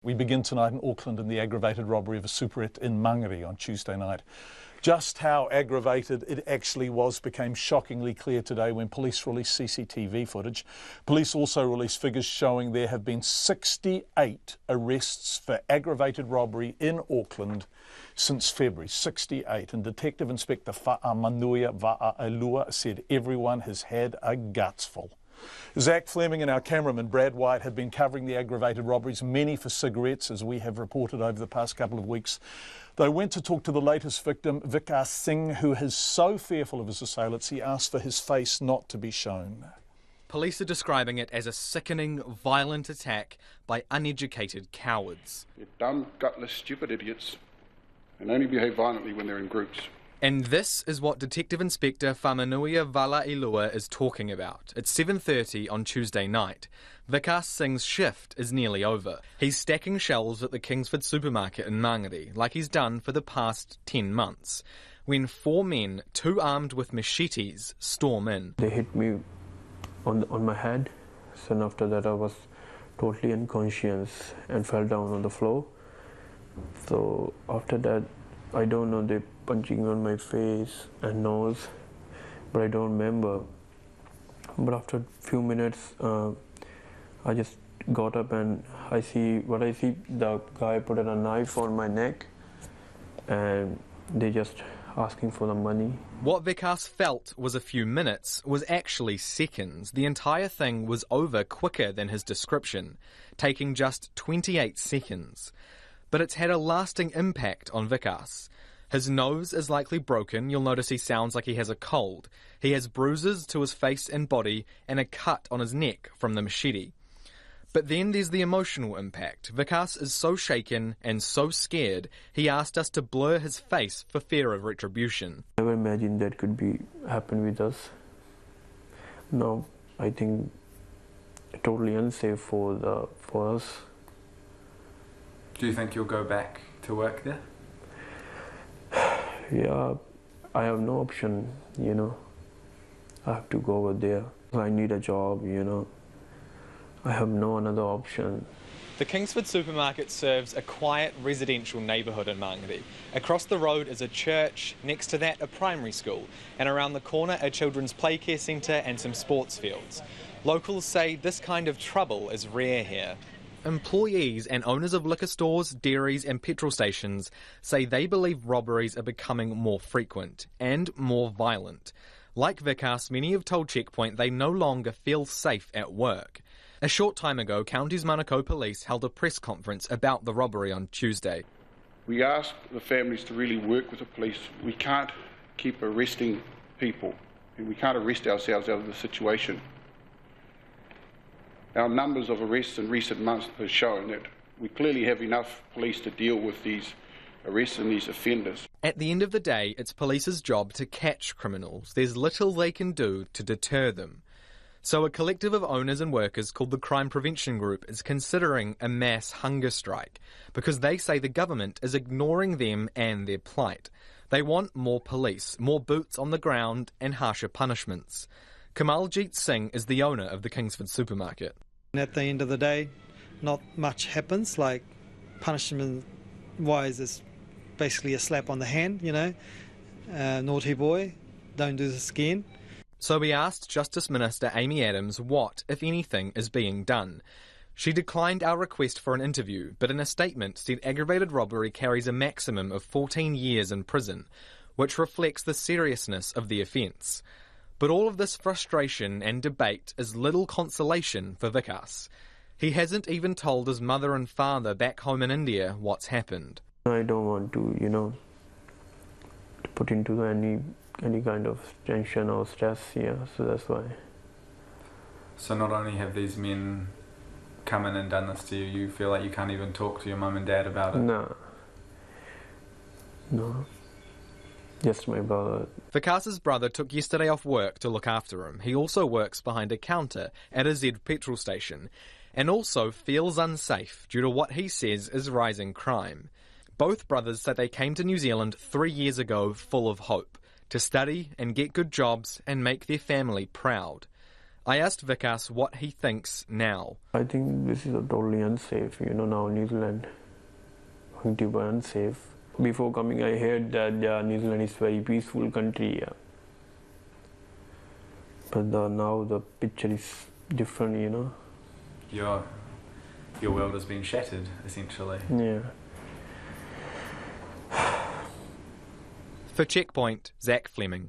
We begin tonight in Auckland in the aggravated robbery of a superette in Mangere on Tuesday night. Just how aggravated it actually was became shockingly clear today when police released CCTV footage. Police also released figures showing there have been 68 arrests for aggravated robbery in Auckland since February. 68. And Detective Inspector Whamanuia Va'aelua said everyone has had a gutsful. Zach Fleming and our cameraman Brad White have been covering the aggravated robberies, many for cigarettes, as we have reported over the past couple of weeks. They went to talk to the latest victim, Vikas Singh, who is so fearful of his assailants he asked for his face not to be shown. Police are describing it as a sickening, violent attack by uneducated cowards. They're dumb, gutless, stupid idiots and only behave violently when they're in groups. And this is what Detective Inspector Whamanuia Va'aelua is talking about. It's 7:30 on Tuesday night. Vikas Singh's shift is nearly over. He's stacking shelves at the Kingsford supermarket in Mangere, like he's done for the past 10 months, when 4 men, 2 armed with machetes, storm in. They hit me on my head, so after that I was totally unconscious and fell down on the floor. So after that, I don't know, they punching on my face and nose, but I don't remember. But after a few minutes, I just got up and I see the guy put a knife on my neck and they just asking for the money. What Vikas felt was a few minutes was actually seconds. The entire thing was over quicker than his description, taking just 28 seconds. But it's had a lasting impact on Vikas. His nose is likely broken. You'll notice he sounds like he has a cold. He has bruises to his face and body and a cut on his neck from the machete. But then there's the emotional impact. Vikas is so shaken and so scared, he asked us to blur his face for fear of retribution. Never imagined that could happen with us. No, I think totally unsafe for us. Do you think you'll go back to work there? Yeah, I have no option, I have to go over there. I need a job, I have no another option. The Kingsford supermarket serves a quiet residential neighbourhood in Mangere. Across the road is a church, next to that a primary school, and around the corner a children's play care centre and some sports fields. Locals say this kind of trouble is rare here. Employees and owners of liquor stores, dairies and petrol stations say they believe robberies are becoming more frequent and more violent. Like Vikas, many have told Checkpoint they no longer feel safe at work. A short time ago, Counties Manukau Police held a press conference about the robbery on Tuesday. We ask the families to really work with the police. We can't keep arresting people, and we can't arrest ourselves out of the situation. Our numbers of arrests in recent months have shown that we clearly have enough police to deal with these arrests and these offenders. At the end of the day, it's police's job to catch criminals. There's little they can do to deter them. So a collective of owners and workers called the Crime Prevention Group is considering a mass hunger strike because they say the government is ignoring them and their plight. They want more police, more boots on the ground and harsher punishments. Vikas Singh is the owner of the Kingsford supermarket. At the end of the day, not much happens, like punishment-wise it's basically a slap on the hand, naughty boy, don't do this again. So we asked Justice Minister Amy Adams what, if anything, is being done. She declined our request for an interview, but in a statement said aggravated robbery carries a maximum of 14 years in prison, which reflects the seriousness of the offence. But all of this frustration and debate is little consolation for Vikas. He hasn't even told his mother and father back home in India what's happened. I don't want to, to put into any kind of tension or stress, so that's why. So not only have these men come in and done this to you, you feel like you can't even talk to your mum and dad about it? No. Just my brother. Vikas's brother took yesterday off work to look after him. He also works behind a counter at a Z petrol station and also feels unsafe due to what he says is rising crime. Both brothers say they came to New Zealand 3 years ago full of hope, to study and get good jobs and make their family proud. I asked Vikas what he thinks now. I think this is totally unsafe. Now New Zealand going to be unsafe. Before coming, I heard that New Zealand is a very peaceful country. But now the picture is different. Your world has been shattered, essentially. Yeah. For Checkpoint, Zach Fleming.